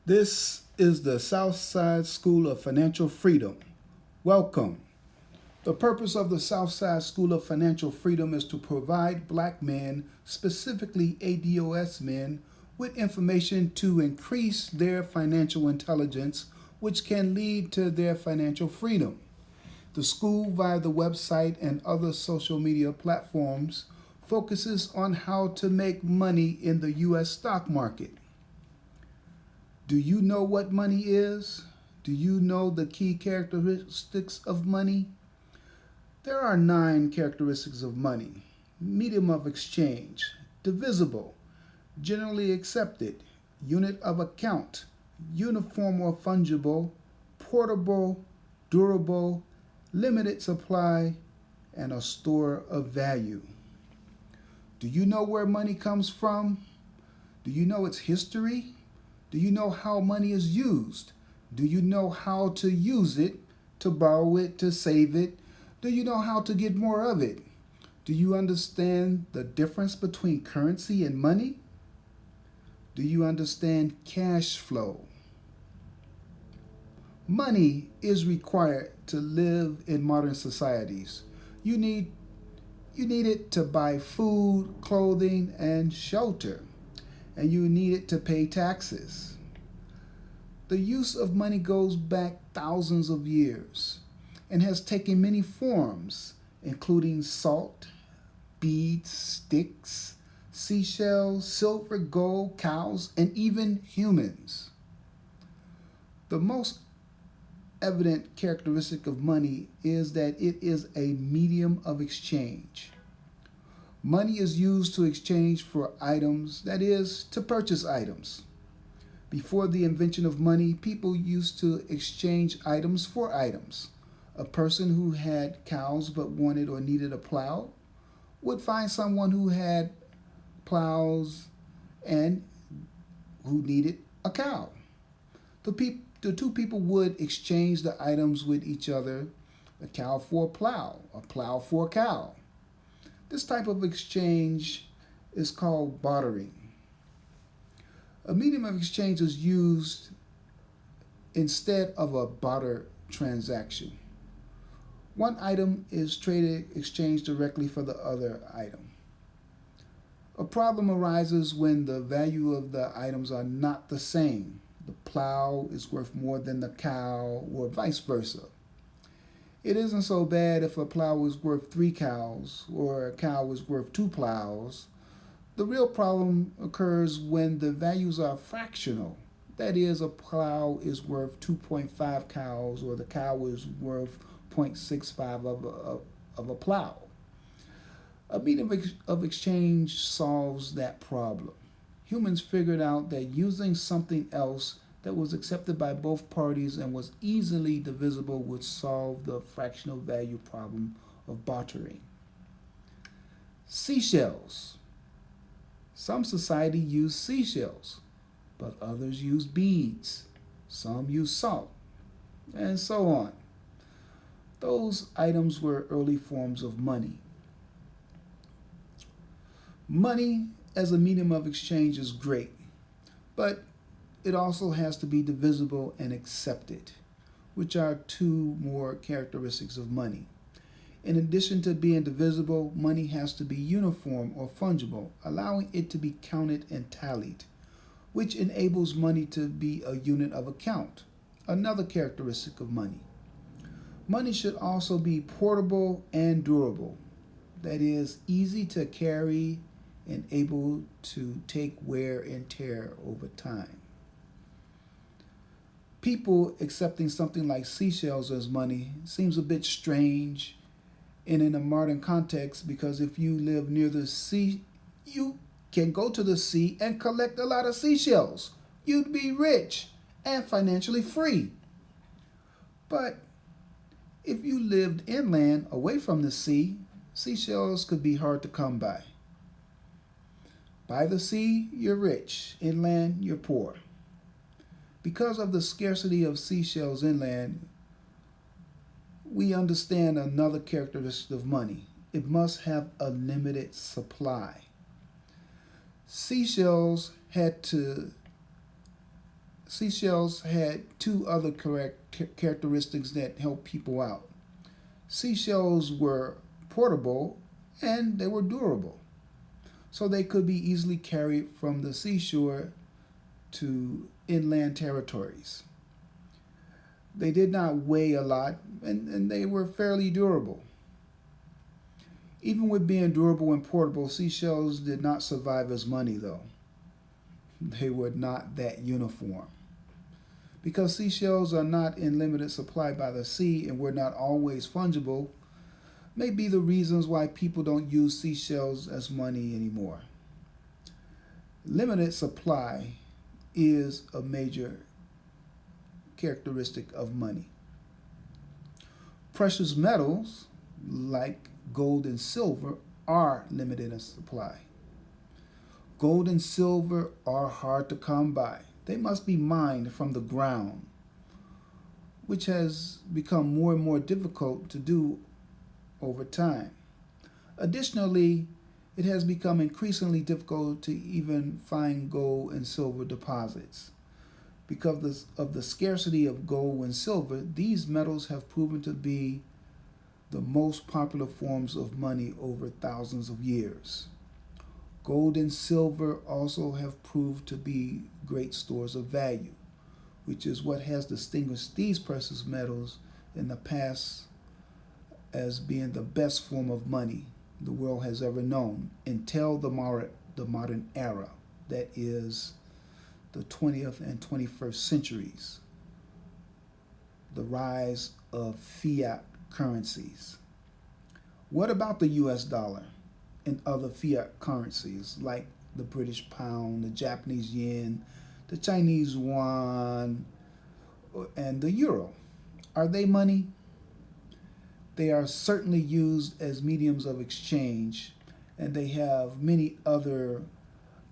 This is the Southside School of Financial Freedom. Welcome. The purpose of the Southside School of Financial Freedom is to provide black men, specifically ADOS men, with information to increase their financial intelligence, which can lead to their financial freedom. The school, via the website and other social media platforms, focuses on how to make money in the U.S. stock market. Do you know what money is? Do you know the key characteristics of money? There are 9 characteristics of money: medium of exchange, divisible, generally accepted, unit of account, uniform or fungible, portable, durable, limited supply, and a store of value. Do you know where money comes from? Do you know its history? Do you know how money is used? Do you know how to use it, to borrow it, to save it? Do you know how to get more of it? Do you understand the difference between currency and money? Do you understand cash flow? Money is required to live in modern societies. You need it to buy food, clothing, and shelter, and you need it to pay taxes. The use of money goes back thousands of years and has taken many forms, including salt, beads, sticks, seashells, silver, gold, cows, and even humans. The most evident characteristic of money is that it is a medium of exchange. Money is used to exchange for items, that is, to purchase items. Before the invention of money, people used to exchange items for items. A person who had cows but wanted or needed a plow would find someone who had plows and who needed a cow. The two people would exchange the items with each other: a cow for a plow for a cow. This type of exchange is called bartering. A medium of exchange is used instead of a barter transaction. One item is exchanged directly for the other item. A problem arises when the value of the items are not the same. The plow is worth more than the cow, or vice versa. It isn't so bad if a plow is worth 3 cows or a cow is worth 2 plows. The real problem occurs when the values are fractional. That is, a plow is worth 2.5 cows or the cow is worth 0.65 of a plow. A medium of exchange solves that problem. Humans figured out that using something else that was accepted by both parties and was easily divisible would solve the fractional value problem of bartering. Seashells. Some societies use seashells, but others use beads. Some use salt, and so on. Those items were early forms of money. Money as a medium of exchange is great, but it also has to be divisible and accepted, which are 2 more characteristics of money. In addition to being divisible, money has to be uniform or fungible, allowing it to be counted and tallied, which enables money to be a unit of account, another characteristic of money. Money should also be portable and durable, that is, easy to carry and able to take wear and tear over time. People accepting something like seashells as money seems a bit strange and in a modern context, because if you live near the sea, you can go to the sea and collect a lot of seashells. You'd be rich and financially free. But if you lived inland away from the sea, seashells could be hard to come by. By the sea, you're rich. Inland, you're poor. Because of the scarcity of seashells inland, we understand another characteristic of money. It must have a limited supply. Seashells had to seashells had two other characteristics that helped people out. Seashells were portable and they were durable, so they could be easily carried from the seashore to inland territories. They did not weigh a lot and they were fairly durable. Even with being durable and portable, seashells did not survive as money, though. They were not that uniform. Because seashells are not in limited supply by the sea and were not always fungible, may be the reasons why people don't use seashells as money anymore. Limited supply is a major characteristic of money. Precious metals, like gold and silver, are limited in supply. Gold and silver are hard to come by. They must be mined from the ground, which has become more and more difficult to do over time. Additionally, it has become increasingly difficult to even find gold and silver deposits. Because of the scarcity of gold and silver, these metals have proven to be the most popular forms of money over thousands of years. Gold and silver also have proved to be great stores of value, which is what has distinguished these precious metals in the past as being the best form of money the world has ever known until the modern era, that is the 20th and 21st centuries, the rise of fiat currencies. What about the US dollar and other fiat currencies like the British pound, the Japanese yen, the Chinese yuan, and the euro? Are they money? They are certainly used as mediums of exchange, and they have many other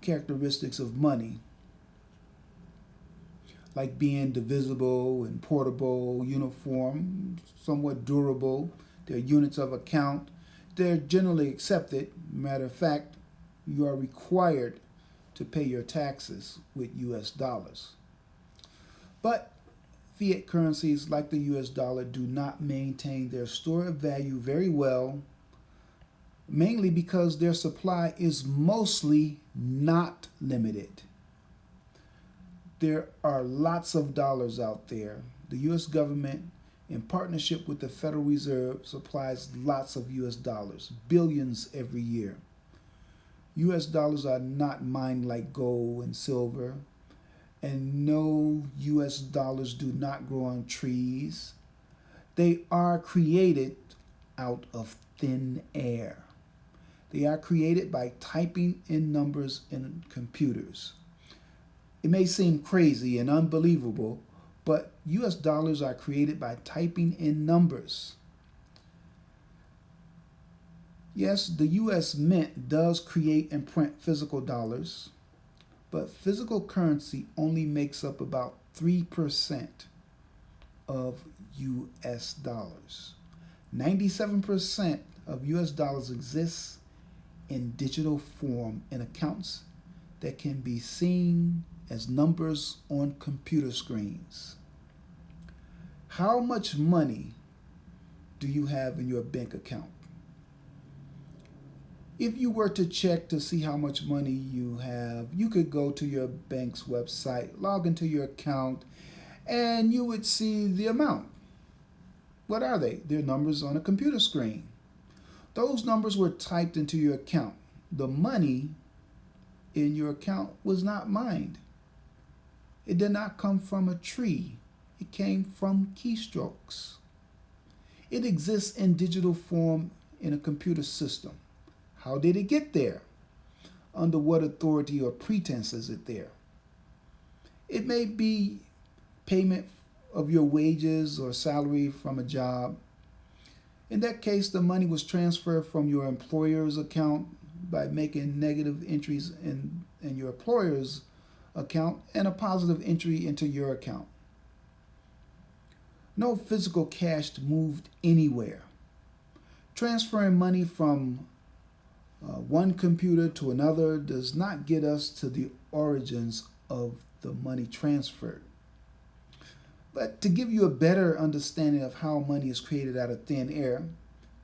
characteristics of money, like being divisible and portable, uniform, somewhat durable. They're units of account. They're generally accepted. Matter of fact, you are required to pay your taxes with US dollars. But fiat currencies like the US dollar do not maintain their store of value very well, mainly because their supply is mostly not limited. There are lots of dollars out there. The US government, in partnership with the Federal Reserve, supplies lots of US dollars, billions every year. US dollars are not mined like gold and silver, and no US dollars do not grow on trees. They are created out of thin air. They are created by typing in numbers in computers. It may seem crazy and unbelievable, but US dollars are created by typing in numbers. Yes, the US Mint does create and print physical dollars, but physical currency only makes up about 3% of US dollars. 97% of US dollars exists in digital form in accounts that can be seen as numbers on computer screens. How much money do you have in your bank account? If you were to check to see how much money you have, you could go to your bank's website, log into your account, and you would see the amount. What are they? They're numbers on a computer screen. Those numbers were typed into your account. The money in your account was not mined. It did not come from a tree. It came from keystrokes. It exists in digital form in a computer system. How did it get there? Under what authority or pretense is it there? It may be payment of your wages or salary from a job. In that case, the money was transferred from your employer's account by making negative entries in your employer's account and a positive entry into your account. No physical cash moved anywhere. Transferring money from one computer to another does not get us to the origins of the money transferred. But to give you a better understanding of how money is created out of thin air,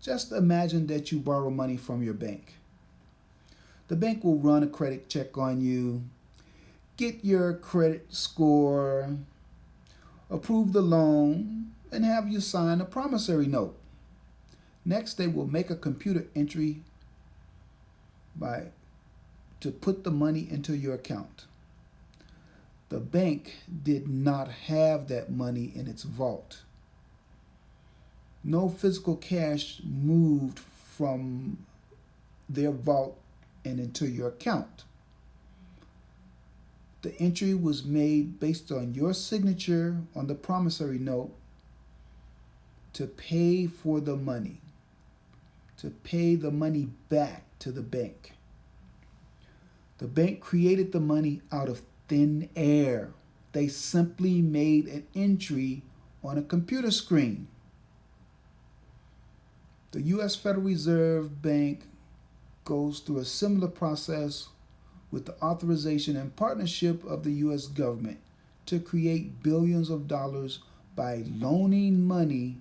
just imagine that you borrow money from your bank. The bank will run a credit check on you, get your credit score, approve the loan, and have you sign a promissory note. Next, they will make a computer entry to put the money into your account. The bank did not have that money in its vault. No physical cash moved from their vault and into your account. The entry was made based on your signature on the promissory note to pay for the money, to pay the money back to the bank. The bank created the money out of thin air. They simply made an entry on a computer screen. The U.S. Federal Reserve Bank goes through a similar process with the authorization and partnership of the U.S. government to create billions of dollars by loaning money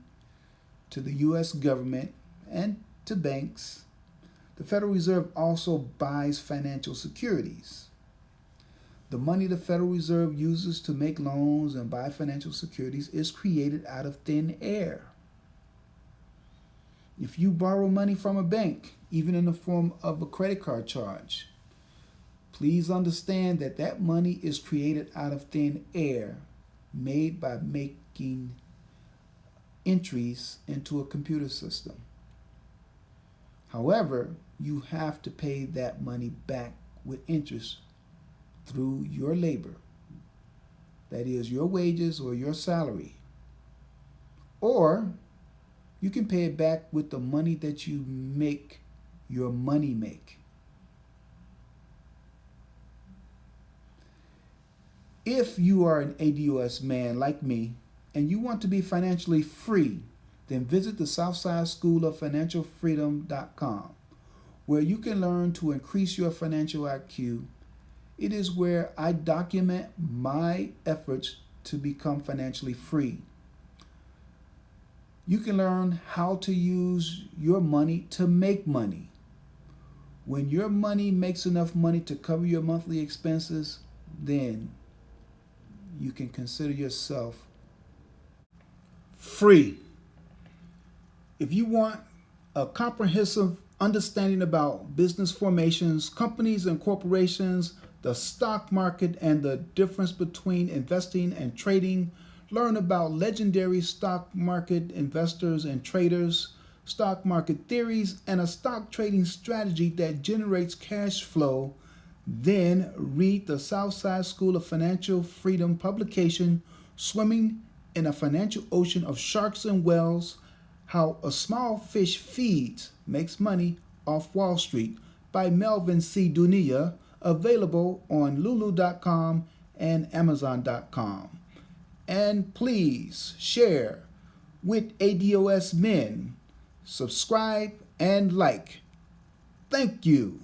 to the U.S. government and to banks. The Federal Reserve also buys financial securities. The money the Federal Reserve uses to make loans and buy financial securities is created out of thin air. If you borrow money from a bank, even in the form of a credit card charge, please understand that that money is created out of thin air, made by making entries into a computer system. However, you have to pay that money back with interest through your labor. That is your wages or your salary. Or you can pay it back with the money that you make your money make. If you are an ADOS man like me and you want to be financially free, then visit the Southside School of Financial Freedom.com, where you can learn to increase your financial IQ. It is where I document my efforts to become financially free. You can learn how to use your money to make money. When your money makes enough money to cover your monthly expenses, then you can consider yourself free. If you want a comprehensive understanding about business formations, companies and corporations, the stock market, and the difference between investing and trading, learn about legendary stock market investors and traders, stock market theories, and a stock trading strategy that generates cash flow, then read the Southside School of Financial Freedom publication, Swimming in a Financial Ocean of Sharks and Whales, How a Small Fish Feeds Makes Money Off Wall Street by Melvin C. Dunia, available on lulu.com and amazon.com. And please share with ADOS men, subscribe and like. Thank you.